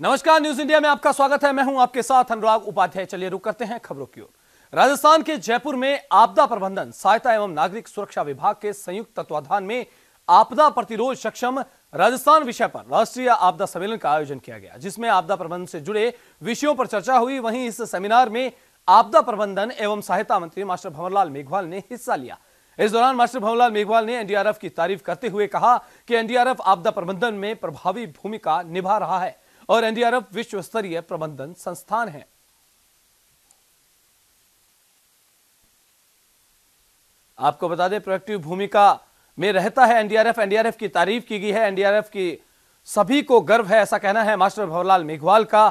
नमस्कार, news India में आपका स्वागत है। मैं हूं आपके साथ अनुराग उपाध्याय। चलिए रुक करते हैं खबरों की ओर। राजस्थान के जयपुर में आपदा प्रबंधन सहायता एवं नागरिक सुरक्षा विभाग के संयुक्त तत्वाधान में आपदा प्रतिरोध सक्षम राजस्थान विषय पर राष्ट्रीय आपदा सम्मेलन का आयोजन किया गया, जिसमें आपदा प्रबंधन से जुड़े विषयों पर चर्चा हुई। वहीं इस सेमिनार में आपदा प्रबंधन एवं सहायता मंत्री मास्टर भंवरलाल मेघवाल ने हिस्सा लिया। इस दौरान मास्टर भंवरलाल मेघवाल ने एनडीआरएफ की तारीफ करते हुए कहा कि एनडीआरएफ आपदा प्रबंधन में प्रभावी भूमिका निभा रहा है और एनडीआरएफ विश्व स्तरीय प्रबंधन संस्थान है। आपको बता दें, प्रोएक्टिव भूमिका में रहता है एनडीआरएफ। एनडीआरएफ की तारीफ की गई है। एनडीआरएफ की सभी को गर्व है, ऐसा कहना है मास्टर भंवरलाल मेघवाल का।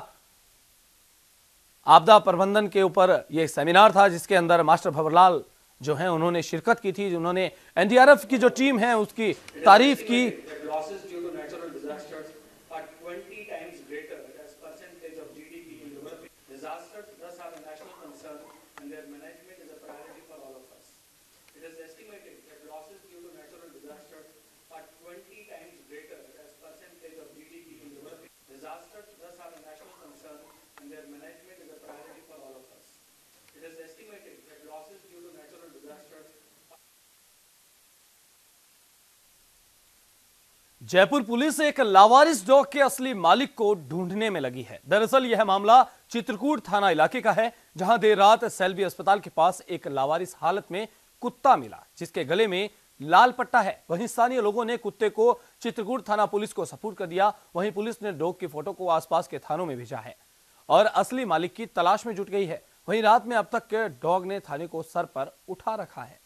आपदा प्रबंधन के ऊपर यह सेमिनार था, जिसके अंदर मास्टर भंवरलाल जो हैं उन्होंने शिरकत की थी, जिन्होंने एनडीआरएफ की जो टीम है उसकी तारीफ की। जयपुर पुलिस एक लावारिस डॉग के असली मालिक को ढूंढने में लगी है। दरअसल यह मामला चित्रकूट थाना इलाके का है, जहां देर रात सेल्वी अस्पताल के पास एक लावारिस हालत में कुत्ता मिला, जिसके गले में लाल पट्टा है। वहीं स्थानीय लोगों ने कुत्ते को चित्रकूट थाना पुलिस को सपुर्द कर दिया। वहीं पुलिस ने डॉग की फोटो को आसपास के थानों में भेजा है और असली मालिक की तलाश में जुट गई है। वहीं रात में अब तक के डॉग ने थाने को सर पर उठा रखा है।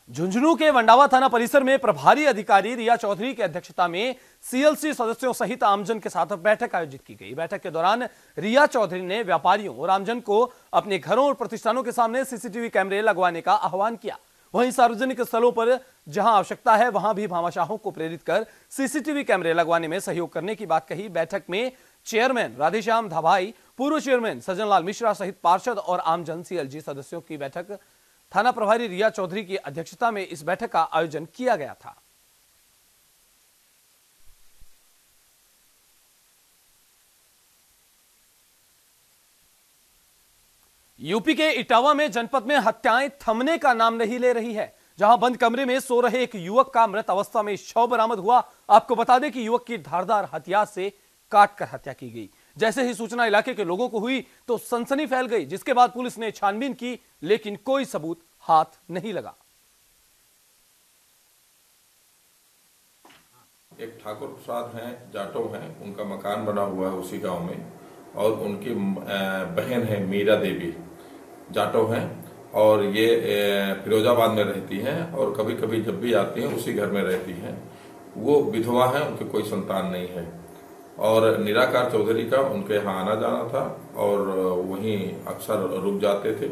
झुंझुनू के वंडावा थाना परिसर में प्रभारी अधिकारी रिया चौधरी की अध्यक्षता में सीएलसी सदस्यों सहित आमजन के साथ बैठक आयोजित की गई। बैठक के दौरान रिया चौधरी ने व्यापारियों और आमजन को अपने घरों और प्रतिष्ठानों के सामने सीसीटीवी कैमरे लगवाने का आह्वान किया। वहीं सार्वजनिक स्थलों पर जहां आवश्यकता है वहां भी भामाशाहों को प्रेरित कर सीसीटीवी कैमरे लगवाने में सहयोग करने की बात कही। बैठक में चेयरमैन राधेश्याम धाभाई, पूर्व चेयरमैन सज्जनलाल मिश्रा सहित पार्षद और आमजन सीएलजी सदस्यों की बैठक थाना प्रभारी रिया चौधरी की अध्यक्षता में इस बैठक का आयोजन किया गया था। यूपी के इटावा में जनपद में हत्याएं थमने का नाम नहीं ले रही है, जहां बंद कमरे में सो रहे एक युवक का मृत अवस्था में शव बरामद हुआ। आपको बता दें कि युवक की धारदार हथियार से काटकर हत्या की गई। जैसे ही सूचना इलाके के लोगों को हुई तो सनसनी फैल गई, जिसके बाद पुलिस ने छानबीन की, लेकिन कोई सबूत हाथ नहीं लगा। एक ठाकुर प्रसाद हैं, जाटो हैं, उनका मकान बना हुआ है उसी गांव में, और उनकी बहन है मीरा देवी, जाटो हैं, और ये फिरोजाबाद में रहती हैं और कभी कभी जब भी आती हैं उसी घर में रहती हैं। वो विधवा हैं, उनके कोई संतान नहीं है। और निराकार चौधरी का उनके यहाँ आना जाना था और वहीं अक्सर रुक जाते थे।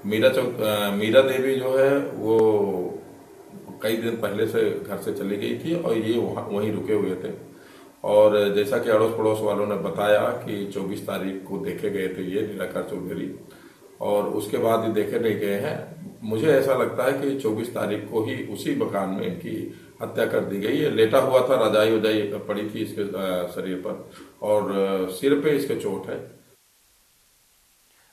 मीरा देवी जो है वो कई दिन पहले से घर से चली गई थी और ये वहीं रुके हुए थे। और जैसा कि अड़ोस पड़ोस वालों ने बताया कि 24 तारीख को देखे गए थे ये निराकार चौधरी, और उसके बाद ये देखे नहीं गए हैं। मुझे ऐसा लगता है कि 24 तारीख को ही उसी मकान में इनकी हत्या कर दी गई है। लेटा हुआ था, रजाई वजाई पड़ी थी इसके शरीर पर और सिर पे इसके चोट है।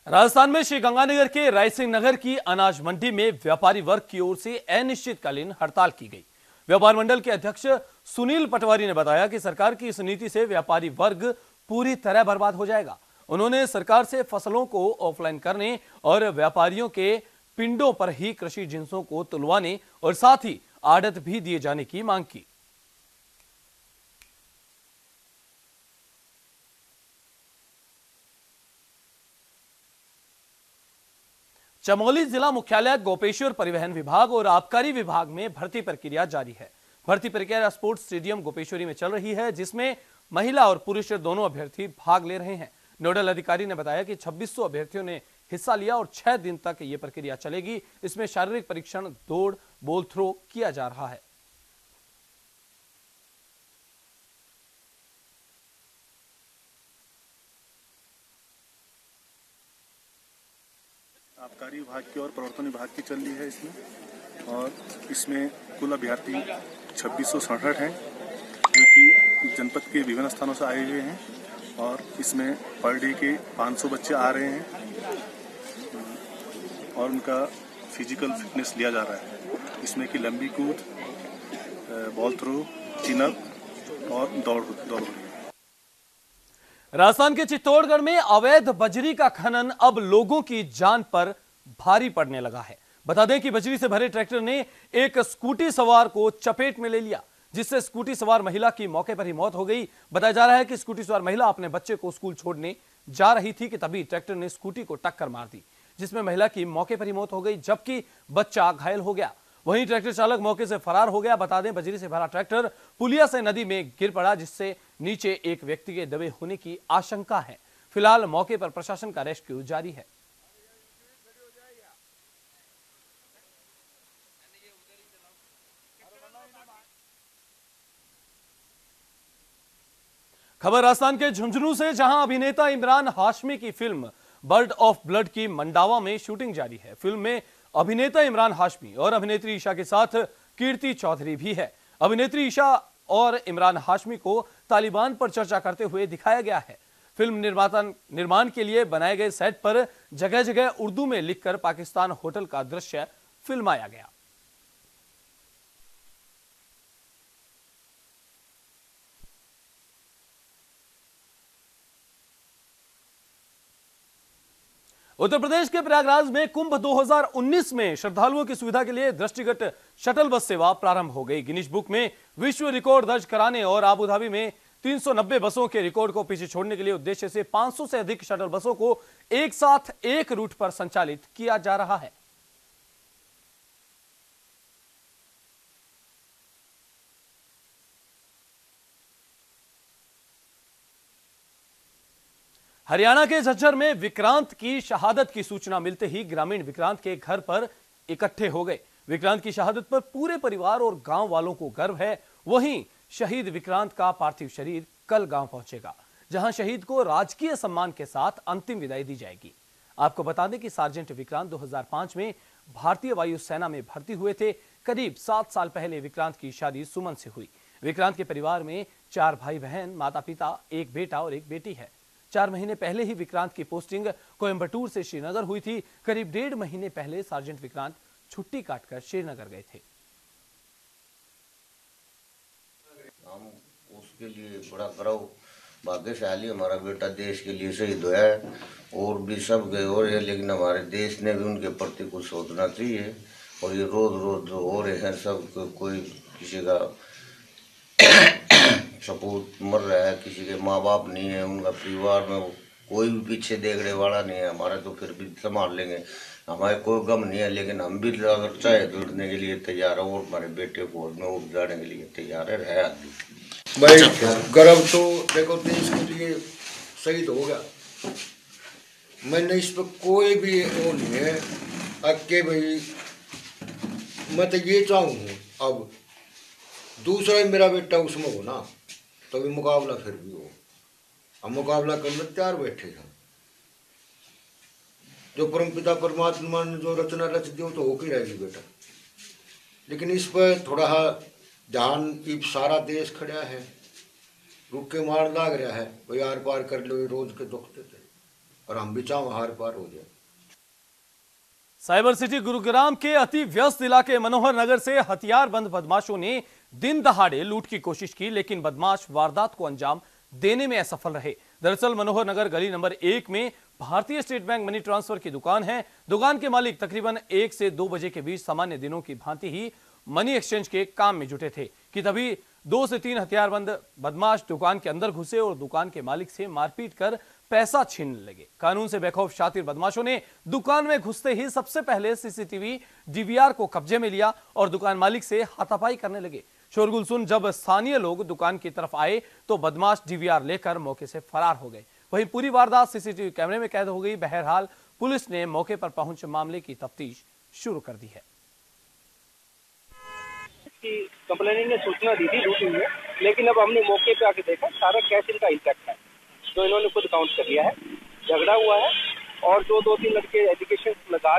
राजस्थान में श्रीगंगानगर के रायसिंह नगर की अनाज मंडी में व्यापारी वर्ग की ओर से अनिश्चितकालीन हड़ताल की गई। व्यापार मंडल के अध्यक्ष सुनील पटवारी ने बताया कि सरकार की इस नीति से व्यापारी वर्ग पूरी तरह बर्बाद हो जाएगा। उन्होंने सरकार से फसलों को ऑफलाइन करने और व्यापारियों के पिंडों पर ही कृषि जिन्सों को तुलवाने और साथ ही आड़त भी दिए जाने की मांग की। चमोली जिला मुख्यालय, गोपेश्वर परिवहन विभाग और आबकारी विभाग में भर्ती प्रक्रिया जारी है। भर्ती प्रक्रिया स्पोर्ट्स स्टेडियम गोपेश्वरी में चल रही है, जिसमें महिला और पुरुष दोनों अभ्यर्थी भाग ले रहे हैं। नोडल अधिकारी ने बताया कि 2600 अभ्यर्थियों ने हिस्सा लिया और 6 दिन तक यह प्रक्रिया चलेगी। इसमें शारीरिक परीक्षण, दौड़, बॉल थ्रो किया जा रहा है। आबकारी विभाग की और प्रवर्तन विभाग की चल रही है इसमें, और इसमें कुल अभ्यर्थी 2667 हैं जो कि जनपद के विभिन्न स्थानों से आए हुए हैं, और इसमें पर डे के 500 बच्चे आ रहे हैं और उनका फिजिकल फिटनेस लिया जा रहा है। इसमें कि लंबी कूद, बॉल थ्रो, चिनअप और दौड़ हो रही है। राजस्थान के चित्तौड़गढ़ में अवैध बजरी का खनन अब लोगों की जान पर भारी पड़ने लगा है। बता दें कि बजरी से भरे ट्रैक्टर ने एक स्कूटी सवार को चपेट में ले लिया, जिससे स्कूटी सवार महिला की मौके पर ही मौत हो गई। बताया जा रहा है कि स्कूटी सवार महिला अपने बच्चे को स्कूल छोड़ने जा रही थी कि तभी ट्रैक्टर ने स्कूटी को टक्कर मार दी, जिसमें महिला की मौके पर ही मौत हो गई, जबकि बच्चा घायल हो गया। वहीं ट्रैक्टर चालक मौके से फरार हो गया। बता दें बजरी से भरा ट्रैक्टर पुलिया से नदी में गिर पड़ा, जिससे नीचे एक व्यक्ति के दबे होने की आशंका है। फिलहाल मौके पर प्रशासन का रेस्क्यू जारी है। खबर राजस्थान के झुंझुनू से, जहां अभिनेता इमरान हाशमी की फिल्म बर्ड ऑफ ब्लड की मंडावा में शूटिंग जारी है। फिल्म में अभिनेता इमरान हाशमी और अभिनेत्री ईशा के साथ कीर्ति चौधरी भी है। अभिनेत्री ईशा और इमरान हाशमी को तालिबान पर चर्चा करते हुए दिखाया गया है। फिल्म निर्माण के लिए बनाए गए सेट पर जगह जगह उर्दू में लिखकर पाकिस्तान होटल का दृश्य फिल्माया गया। उत्तर प्रदेश के प्रयागराज में कुंभ 2019 में श्रद्धालुओं की सुविधा के लिए दृष्टिगत शटल बस सेवा प्रारंभ हो गई। गिनीज बुक में विश्व रिकॉर्ड दर्ज कराने और आबू धाबी में 390 बसों के रिकॉर्ड को पीछे छोड़ने के लिए उद्देश्य से 500 से अधिक शटल बसों को एक साथ एक रूट पर संचालित किया जा रहा है। हरियाणा के झज्जर में विक्रांत की शहादत की सूचना मिलते ही ग्रामीण विक्रांत के घर पर इकट्ठे हो गए। विक्रांत की शहादत पर पूरे परिवार और गांव वालों को गर्व है। वहीं शहीद विक्रांत का पार्थिव शरीर कल गांव पहुंचेगा, जहां शहीद को राजकीय सम्मान के साथ अंतिम विदाई दी जाएगी। आपको बता दें कि सार्जेंट विक्रांत 2005 में भारतीय वायुसेना में भर्ती हुए थे। करीब 7 साल पहले विक्रांत की शादी सुमन से हुई। विक्रांत के परिवार में 4 भाई बहन, माता पिता, एक बेटा और एक बेटी है। 4 महीने पहले ही विक्रांत की पोस्टिंग कोयंबटूर से श्रीनगर हुई थी। करीब 1.5 महीने पहले सार्जेंट विक्रांत छुट्टी काटकर श्रीनगर गए थे। हम उसके लिए बड़ा गर्व, भाग्यशाली हमारा बेटा देश के लिए शहीद हुआ है। और भी सब गए और है, लेकिन हमारे देश ने भी उनके प्रति कुछ सोचना चाहिए। और ये रोज रोज जो हो रहे हैं सब, कोई किसी का सपूत मर रहा है, किसी के माँ बाप नहीं है, उनका परिवार में कोई भी पीछे देखने वाला नहीं है। हमारा तो फिर भी संभाल लेंगे, हमारे कोई गम नहीं है, लेकिन हम भी अगर चाहे तो लड़ने के लिए तैयार है और हमारे बेटे को में उठ जाने के लिए तैयार है आदमी। भाई गर्व तो देखो, देश के लिए शहीद हो गया। मैंने इस पर कोई भी वो नहीं है अक्के भाई। मैं तो ये चाहूँ अब दूसरा ही मेरा बेटा उसमें हो ना, तभी मुकाबला फिर भी हो। हम मुकाबला करने तैयार बैठे हैं। जो परमपिता परमात्मा ने जो रचना रच दी तो होके रहेगी बेटा। लेकिन इस पर थोड़ा ध्यान, सारा देश खड़ा है, रुक के मार लाग रहा है भाई, आर पार कर लो, रोज के दुख देते, और हम भी चाहो हार पार हो जाए। साइबर सिटी गुरुग्राम के अति व्यस्त इलाके मनोहर नगर से हथियारबंद बदमाशों ने दिन दहाड़े लूट की कोशिश की, लेकिन बदमाश वारदात को अंजाम देने में असफल रहे। दरअसल मनोहर नगर गली नंबर 1 में भारतीय स्टेट बैंक मनी ट्रांसफर की दुकान है। दुकान के मालिक तकरीबन 1 से 2 बजे के बीच सामान्य दिनों की भांति ही मनी एक्सचेंज के काम में जुटे थे कि तभी 2 से 3 हथियारबंद बदमाश दुकान के अंदर घुसे और दुकान के मालिक से मारपीट कर पैसा छीनने लगे। कानून से बेखौफ शातिर बदमाशों ने दुकान में घुसते ही सबसे पहले सीसीटीवी डीवीआर को कब्जे में लिया और दुकान मालिक से हाथापाई करने लगे। शोरगुल सुन जब स्थानीय लोग दुकान की तरफ आए तो बदमाश डीवीआर लेकर मौके से फरार हो गए। वहीं पूरी वारदात सीसीटीवी कैमरे में कैद हो गई। बहरहाल पुलिस ने मौके पर पहुंच मामले की तफ्तीश शुरू कर दी है। कंप्लेनेंट ने सूचना दी थी लूटिंग में, लेकिन अब हमने मौके पे आके देखा सारा कैश इनका इंटैक्ट है, तो इन्होंने खुद काउंट कर लिया है। झगड़ा हुआ है और जो 2-3 लड़के एजुकेशन लगा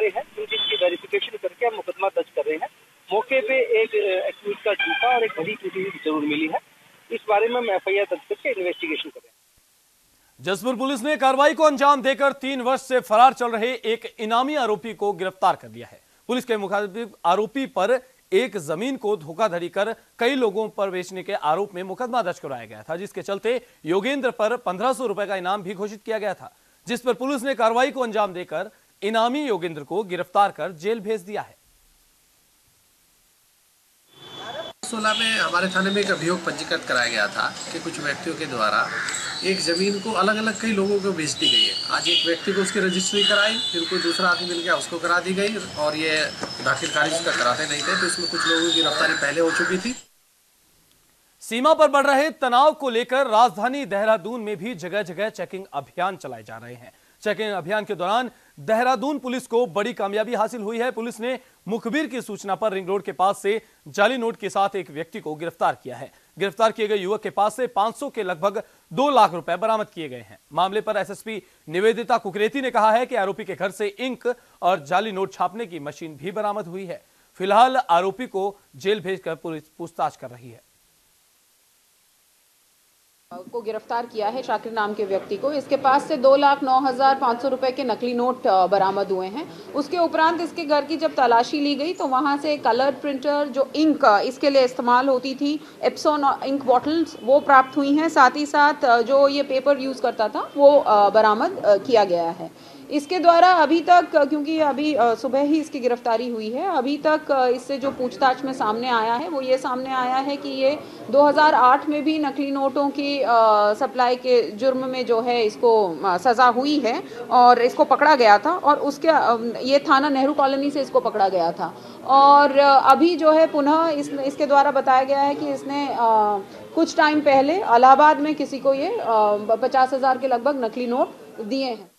FIR दर्ज करके इन्वेस्टिगेशन करें। जसपुर पुलिस ने कार्रवाई को अंजाम देकर 3 वर्ष से फरार चल रहे एक इनामी आरोपी को गिरफ्तार कर लिया है। पुलिस के मुताबिक आरोपी पर एक जमीन को धोखाधड़ी कर कई लोगों पर बेचने के आरोप में मुकदमा दर्ज कराया गया था, जिसके चलते योगेंद्र पर 1500 रुपए का इनाम भी घोषित किया गया था, जिस पर पुलिस ने कार्रवाई को अंजाम देकर इनामी योगेंद्र को गिरफ्तार कर जेल भेज दिया है। 16 में हमारे थाने में एक अभियोग पंजीकृत कराया गया था कि कुछ व्यक्तियों के द्वारा एक ज़मीन को अलग अलग कई लोगों को बेच दी गई है। आज एक व्यक्ति को उसकी रजिस्ट्री कराई, फिर कोई दूसरा आदमी मिल गया उसको करा दी गई, और ये दाखिल खारिज उसका कराते नहीं थे, तो इसमें कुछ लोगों की गिरफ्तारी पहले हो चुकी थी। सीमा पर बढ़ रहे तनाव को लेकर राजधानी देहरादून में भी जगह जगह चेकिंग अभियान चलाए जा रहे हैं। चेकिंग अभियान के दौरान देहरादून पुलिस को बड़ी कामयाबी हासिल हुई है। पुलिस ने मुखबिर की सूचना पर रिंग रोड के पास से जाली नोट के साथ एक व्यक्ति को गिरफ्तार किया है। गिरफ्तार किए गए युवक के पास से 500 के लगभग 2 लाख रुपए बरामद किए गए हैं। मामले पर एसएसपी निवेदिता कुकरेती ने कहा है कि आरोपी के घर से इंक और जाली नोट छापने की मशीन भी बरामद हुई है। फिलहाल आरोपी को जेल भेजकर पुलिस पूछताछ कर रही है। को गिरफ्तार किया है शाकिर नाम के व्यक्ति को। इसके पास से 2,09,500 रुपए के नकली नोट बरामद हुए हैं। उसके उपरांत इसके घर की जब तलाशी ली गई तो वहां से कलर प्रिंटर, जो इंक इसके लिए इस्तेमाल होती थी, एप्सॉन इंक बॉटल्स, वो प्राप्त हुई हैं। साथ ही साथ जो ये पेपर यूज करता था वो बरामद किया गया है। इसके द्वारा अभी तक, क्योंकि अभी सुबह ही इसकी गिरफ्तारी हुई है, अभी तक इससे जो पूछताछ में सामने आया है वो ये सामने आया है कि ये 2008 में भी नकली नोटों की सप्लाई के जुर्म में जो है इसको सज़ा हुई है और इसको पकड़ा गया था, और उसके ये थाना नेहरू कॉलोनी से इसको पकड़ा गया था। और अभी जो है पुनः इसके द्वारा बताया गया है कि इसने कुछ टाइम पहले इलाहाबाद में किसी को ये 50,000 के लगभग नकली नोट दिए हैं।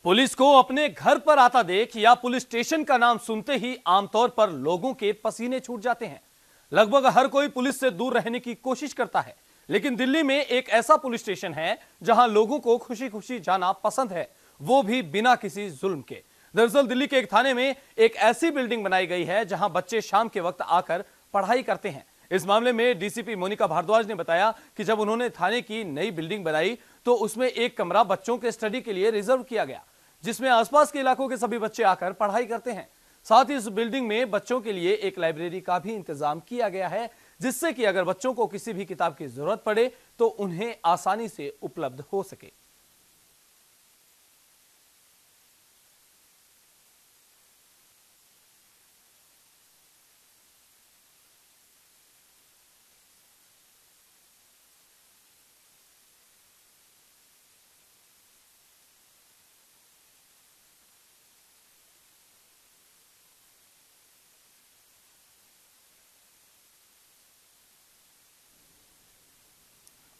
पुलिस को अपने घर पर आता देख या पुलिस स्टेशन का नाम सुनते ही आमतौर पर लोगों के पसीने छूट जाते हैं। लगभग हर कोई पुलिस से दूर रहने की कोशिश करता है, लेकिन दिल्ली में एक ऐसा पुलिस स्टेशन है जहां लोगों को खुशी खुशी जाना पसंद है, वो भी बिना किसी जुल्म के। दरअसल दिल्ली के एक थाने में एक ऐसी बिल्डिंग बनाई गई है जहां बच्चे शाम के वक्त आकर पढ़ाई करते हैं। इस मामले में डीसीपी मोनिका भारद्वाज ने बताया कि जब उन्होंने थाने की नई बिल्डिंग बनाई तो उसमें एक कमरा बच्चों के स्टडी के लिए रिजर्व किया गया, जिसमें आसपास के इलाकों के सभी बच्चे आकर पढ़ाई करते हैं। साथ ही इस बिल्डिंग में बच्चों के लिए एक लाइब्रेरी का भी इंतजाम किया गया है, जिससे कि अगर बच्चों को किसी भी किताब की जरूरत पड़े तो उन्हें आसानी से उपलब्ध हो सके।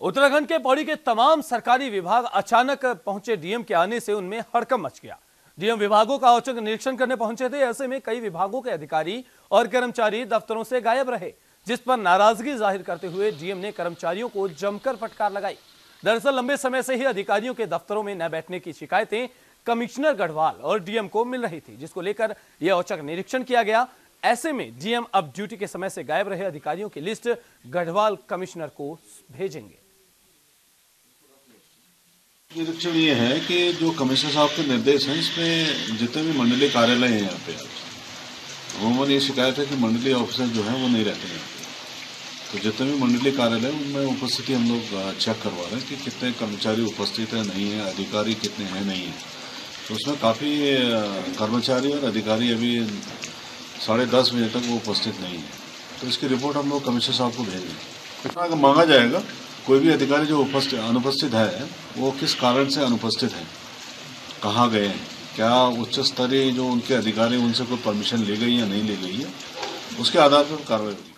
उत्तराखंड के पौड़ी के तमाम सरकारी विभाग अचानक पहुंचे डीएम के आने से उनमें हड़कंप मच गया। डीएम विभागों का औचक निरीक्षण करने पहुंचे थे। ऐसे में कई विभागों के अधिकारी और कर्मचारी दफ्तरों से गायब रहे, जिस पर नाराजगी जाहिर करते हुए डीएम ने कर्मचारियों को जमकर फटकार लगाई। दरअसल लंबे समय से ही अधिकारियों के दफ्तरों में न बैठने की शिकायतें कमिश्नर गढ़वाल और डीएम को मिल रही थी, जिसको लेकर यह औचक निरीक्षण किया गया। ऐसे में डीएम अब ड्यूटी के समय से गायब रहे अधिकारियों की लिस्ट गढ़वाल कमिश्नर को भेजेंगे। निरीक्षण ये है कि जो कमिश्नर साहब के निर्देश हैं, इसमें जितने भी मंडलीय कार्यालय हैं यहाँ पे, अमूमन ये शिकायत है कि मंडलीय ऑफिसर जो है वो नहीं रहते हैं। तो जितने भी मंडलीय कार्यालय उनमें उपस्थिति हम लोग चेक करवा रहे हैं कि कितने कर्मचारी उपस्थित है, नहीं है, अधिकारी कितने हैं, नहीं है। तो उसमें काफ़ी कर्मचारी और अधिकारी अभी 10:30 बजे तक वो उपस्थित नहीं है। तो इसकी रिपोर्ट हम लोग कमिश्नर साहब को भेजेंगे। मांगा जाएगा कोई भी अधिकारी जो अनुपस्थित है वो किस कारण से अनुपस्थित है, कहाँ गए हैं, क्या उच्च स्तरीय जो उनके अधिकारी उनसे कोई परमिशन ली गई या नहीं ली गई है, उसके आधार पर कार्रवाई होगी।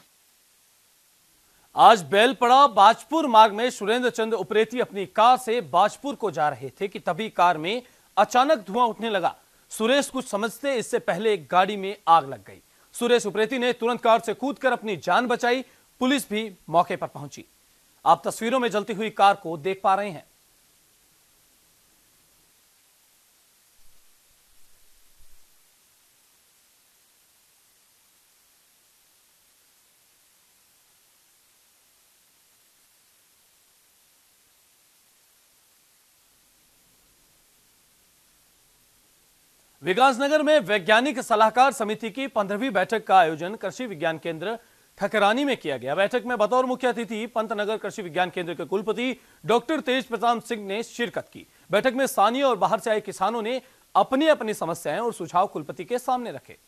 आज बेलपड़ा बाजपुर मार्ग में सुरेंद्र चंद्र उप्रेती अपनी कार से बाजपुर को जा रहे थे कि तभी कार में अचानक धुआं उठने लगा। सुरेश कुछ समझते इससे पहले एक गाड़ी में आग लग गई। सुरेश उप्रेती ने तुरंत कार से कूदकर अपनी जान बचाई। पुलिस भी मौके पर पहुंची। आप तस्वीरों में जलती हुई कार को देख पा रहे हैं। विकासनगर में वैज्ञानिक सलाहकार समिति की 15वीं बैठक का आयोजन कृषि विज्ञान केंद्र ठकरानी में किया गया। बैठक में बतौर मुख्य अतिथि पंतनगर कृषि विज्ञान केंद्र के कुलपति डॉक्टर तेज प्रताप सिंह ने शिरकत की। बैठक में स्थानीय और बाहर से आए किसानों ने अपनी अपनी समस्याएं और सुझाव कुलपति के सामने रखे।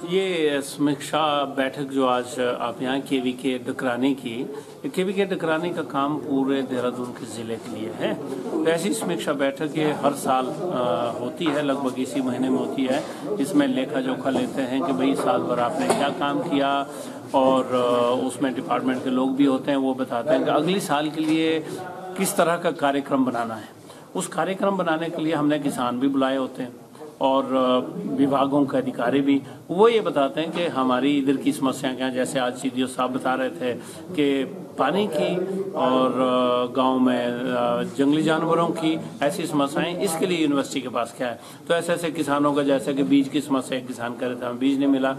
ये समीक्षा बैठक जो आज आप यहाँ केवीके डकराने की, केवीके डकराने का काम पूरे देहरादून के ज़िले के लिए है। तो ऐसी समीक्षा बैठक ये हर साल होती है, लगभग इसी महीने में होती है। इसमें लेखा जोखा लेते हैं कि भाई साल भर आपने क्या काम किया, और उसमें डिपार्टमेंट के लोग भी होते हैं, वो बताते हैं कि अगली साल के लिए किस तरह का कार्यक्रम बनाना है। उस कार्यक्रम बनाने के लिए हमने किसान भी बुलाए होते हैं और विभागों के अधिकारी भी। वो ये बताते हैं कि हमारी इधर की समस्याएं क्या हैं। जैसे आज सीडीओ साहब बता रहे थे कि पानी की और गांव में जंगली जानवरों की ऐसी समस्याएं, इसके लिए यूनिवर्सिटी के पास क्या है। तो ऐसे ऐसे किसानों का, जैसे कि बीज की समस्या, किसान कह रहे थे हमें बीज नहीं मिला।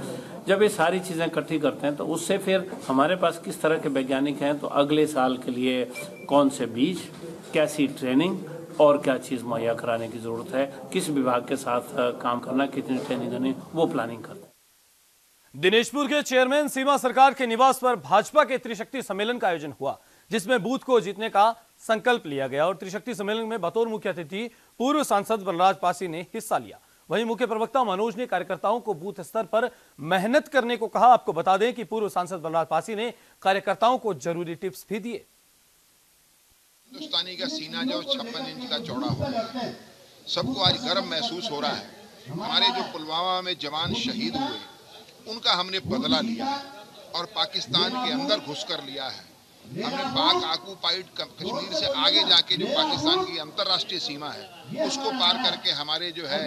जब ये सारी चीज़ें इकट्ठी करते हैं तो उससे फिर हमारे पास किस तरह के वैज्ञानिक हैं, तो अगले साल के लिए कौन से बीज, कैसी ट्रेनिंग और क्या चीज़ मुहैया कराने की जरूरत है, किस विभाग के साथ काम करना, कितनी ट्रेनिंग देनी, वो प्लानिंग करते हैं। दिनेशपुर के चेयरमैन सीमा सरकार के निवास पर भाजपा के त्रिशक्ति सम्मेलन का आयोजन हुआ, जिसमें बूथ को जीतने का संकल्प लिया गया। और त्रिशक्ति सम्मेलन में बतौर मुख्य अतिथि पूर्व सांसद बनराज पासी ने हिस्सा लिया। वहीं मुख्य प्रवक्ता मनोज ने कार्यकर्ताओं को बूथ स्तर पर मेहनत करने को कहा। आपको बता दें कि पूर्व सांसद बनराज पासी ने कार्यकर्ताओं को जरूरी टिप्स भी दिए। हिंदुस्तानी का सीना जो 56 इंच का चौड़ा हो गया, सबको आज गर्व महसूस हो रहा है। हमारे जो पुलवामा में जवान शहीद हुए, उनका हमने बदला लिया है और पाकिस्तान के अंदर घुसकर लिया है। हमने पाक ऑक्युपाइड कश्मीर से आगे जाके जो पाकिस्तान की अंतर्राष्ट्रीय सीमा है, उसको पार करके हमारे जो है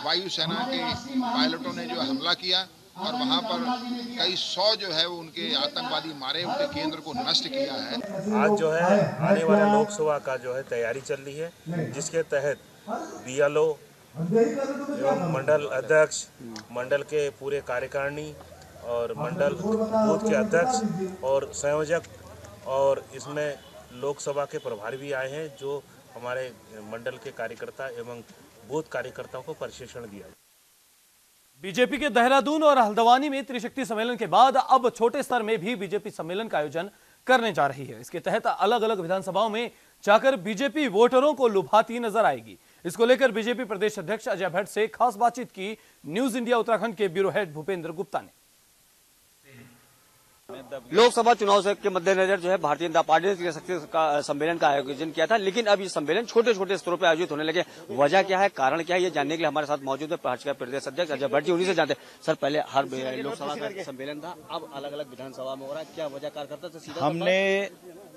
वायुसेना के पायलटों ने जो हमला किया और वहाँ पर कई 100 जो है वो उनके आतंकवादी मारे, उनके केंद्र को नष्ट किया है। आज जो है आने वाले लोकसभा का जो है तैयारी चल रही है, जिसके तहत BLO एवं मंडल अध्यक्ष, मंडल के पूरे कार्यकारिणी और मंडल बूथ के अध्यक्ष और संयोजक, और इसमें लोकसभा के प्रभारी भी आए हैं, जो हमारे मंडल के कार्यकर्ता एवं बूथ कार्यकर्ताओं को प्रशिक्षण दिया। बीजेपी के देहरादून और हल्द्वानी में त्रिशक्ति सम्मेलन के बाद अब छोटे स्तर में भी बीजेपी सम्मेलन का आयोजन करने जा रही है। इसके तहत अलग अलग विधानसभाओं में जाकर बीजेपी वोटरों को लुभाती नजर आएगी। इसको लेकर बीजेपी प्रदेश अध्यक्ष अजय भट्ट से खास बातचीत की न्यूज इंडिया उत्तराखंड के ब्यूरो हेड भूपेंद्र गुप्ता ने। लोकसभा चुनाव के मद्देनजर जो है भारतीय जनता पार्टी ने त्रिशक्ति सम्मेलन का आयोजन किया था, लेकिन अब ये सम्मेलन छोटे छोटे स्तरों पर आयोजित होने लगे। वजह क्या है, कारण क्या है, ये जानने के लिए हमारे साथ मौजूद है भाजपा प्रदेश अध्यक्ष अजय भट्ट जी। उन्हीं से जानते हैं। सर, पहले हर लोकसभा का सम्मेलन था, अब अलग अलग विधानसभा में हो रहा है, क्या वजह कार्यकर्ता से सीधा? हमने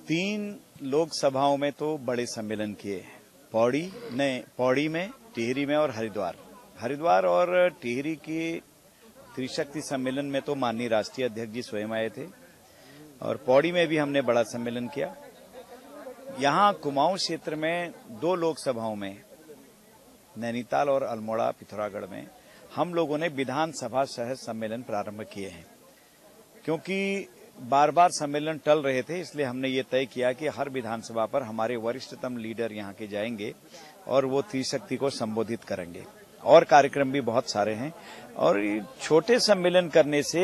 3 लोकसभाओं में तो बड़े सम्मेलन किए, पौड़ी में, टिहरी में और हरिद्वार और टिहरी की त्रिशक्ति सम्मेलन में तो माननीय राष्ट्रीय अध्यक्ष जी स्वयं आए थे, और पौड़ी में भी हमने बड़ा सम्मेलन किया। यहाँ कुमाऊं क्षेत्र में 2 लोकसभाओं में, नैनीताल और अल्मोड़ा पिथौरागढ़ में, हम लोगों ने विधानसभा सह सम्मेलन प्रारंभ किए हैं। क्योंकि बार बार सम्मेलन टल रहे थे, इसलिए हमने ये तय किया कि हर विधानसभा पर हमारे वरिष्ठतम लीडर यहाँ के जाएंगे और वो त्रिशक्ति को संबोधित करेंगे। और कार्यक्रम भी बहुत सारे हैं, और छोटे सम्मेलन करने से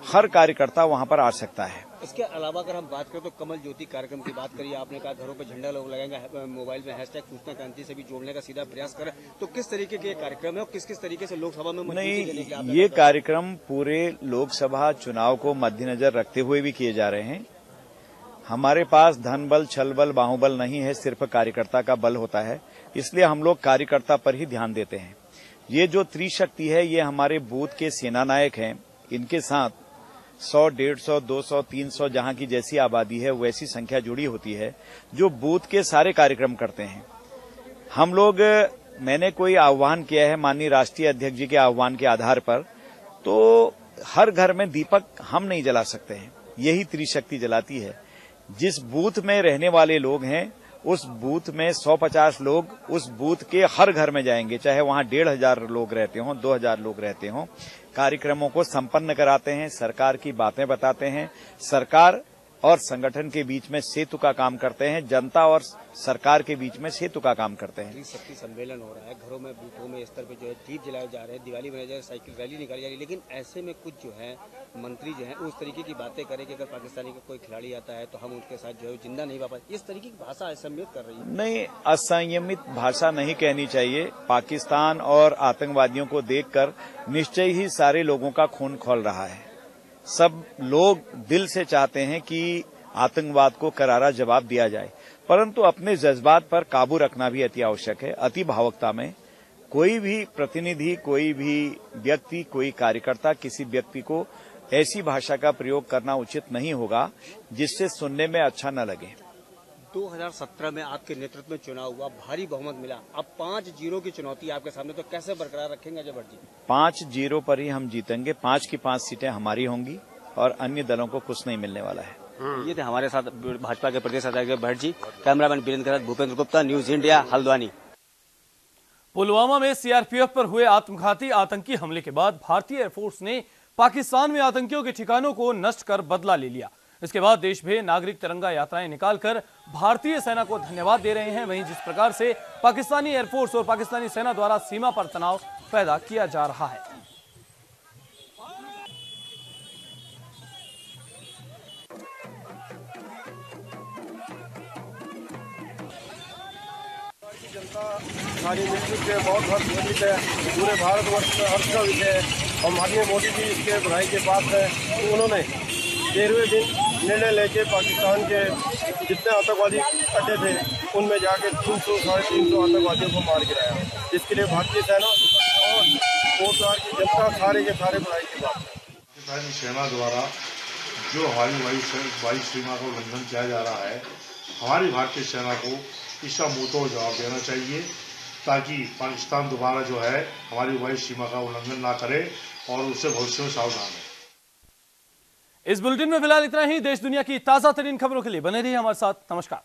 हर कार्यकर्ता वहां पर आ सकता है। इसके अलावा अगर हम बात करें तो कमल ज्योति कार्यक्रम की बात करिए, आपने कहा घरों पर झंडा लोग लगाएंगे, मोबाइल में हैशटैग सूचना क्रांति से भी जोड़ने का सीधा प्रयास करें, तो किस तरीके के कार्यक्रम है और किस किस तरीके से लोकसभा में? नहीं, ये कार्यक्रम पूरे लोकसभा चुनाव को मद्देनजर रखते हुए भी किए जा रहे हैं। हमारे पास धन बल, छल बल, बाहुबल नहीं है, सिर्फ कार्यकर्ता का बल होता है, इसलिए हम लोग कार्यकर्ता पर ही ध्यान देते हैं। ये जो त्रिशक्ति है, ये हमारे बूथ के सेना नायक हैं, इनके साथ 100, 150, 200, 300 जहां की जैसी आबादी है वैसी संख्या जुड़ी होती है, जो बूथ के सारे कार्यक्रम करते हैं। हम लोग, मैंने कोई आह्वान किया है माननीय राष्ट्रीय अध्यक्ष जी के आह्वान के आधार पर, तो हर घर में दीपक हम नहीं जला सकते हैं, यही त्रिशक्ति जलाती है। जिस बूथ में रहने वाले लोग हैं, उस बूथ में 150 लोग उस बूथ के हर घर में जाएंगे, चाहे वहां 1500 लोग रहते हों, 2000 लोग रहते हों। कार्यक्रमों को संपन्न कराते हैं, सरकार की बातें बताते हैं, सरकार और संगठन के बीच में सेतु का काम करते हैं, जनता और सरकार के बीच में सेतु का काम करते हैं। शक्ति सम्मेलन हो रहा है, घरों में बूथों में स्तर पे जो है दीप जलाए जा रहे हैं, दिवाली मनाई जा रही है, साइकिल रैली निकाली जा रही है, लेकिन ऐसे में कुछ जो है मंत्री जो है उस तरीके की बातें करें कि अगर पाकिस्तानी का कोई खिलाड़ी आता है तो हम उनके साथ जो है जिंदा नहीं वापस, इस तरीके की भाषा असंयमित कर रही है। नहीं, असंयमित भाषा नहीं कहनी चाहिए। पाकिस्तान और आतंकवादियों को देखकर निश्चय ही सारे लोगों का खून खौल रहा है। सब लोग दिल से चाहते हैं कि आतंकवाद को करारा जवाब दिया जाए, परंतु अपने जज्बात पर काबू रखना भी अति आवश्यक है। अति भावुकता में कोई भी प्रतिनिधि, कोई भी व्यक्ति, कोई कार्यकर्ता किसी व्यक्ति को ऐसी भाषा का प्रयोग करना उचित नहीं होगा जिससे सुनने में अच्छा न लगे। 2017 में आपके नेतृत्व में चुनाव हुआ, भारी बहुमत मिला, अब 5-0 की चुनौती आपके सामने, तो कैसे बरकरार रखेंगे अजय भट्ट जी? 5-0 पर ही हम जीतेंगे। 5 की 5 सीटें हमारी होंगी और अन्य दलों को कुछ नहीं मिलने वाला है। ये थे हमारे साथ भाजपा के प्रदेश अध्यक्ष भट्ट जी। कैमरामैन वीरेंद्र के साथ भूपेंद्र गुप्ता, न्यूज इंडिया, हल्द्वानी। पुलवामा में सीआरपीएफ पर हुए आत्मघाती आतंकी हमले के बाद भारतीय एयरफोर्स ने पाकिस्तान में आतंकियों के ठिकानों को नष्ट कर बदला ले लिया। इसके बाद देश भर नागरिक तिरंगा यात्राएं निकालकर भारतीय सेना को धन्यवाद दे रहे हैं। वहीं जिस प्रकार से पाकिस्तानी एयरफोर्स और पाकिस्तानी सेना द्वारा सीमा पर तनाव पैदा किया जा रहा है। जनता सारी मिलजुल के बहुत हर्षित है। पूरे भारतवर्ष में हर्ष का विषय है और माननीय मोदी जी इसके बधाई के पास है। तो उन्होंने 13वें दिन निर्णय लेके पाकिस्तान के जितने आतंकवादी अड्डे थे उनमें जाके 300-350 आतंकवादियों को मार गिराया, जिसके लिए भारतीय सेना और कोटद्वार की जनता सारे के सारे बधाई की बात है। पाकिस्तानी सेना द्वारा जो वायु सीमा का उल्लंघन किया जा रहा है, हमारी भारतीय सेना को इसका मुंहतोड़ जवाब देना चाहिए ताकि पाकिस्तान दोबारा जो है हमारी वायु सीमा का उल्लंघन ना करे और उससे भविष्य में सावधान है। इस बुलेटिन में फिलहाल इतना ही। देश दुनिया की ताजा तरीन खबरों के लिए बने रहिए हमारे साथ। नमस्कार।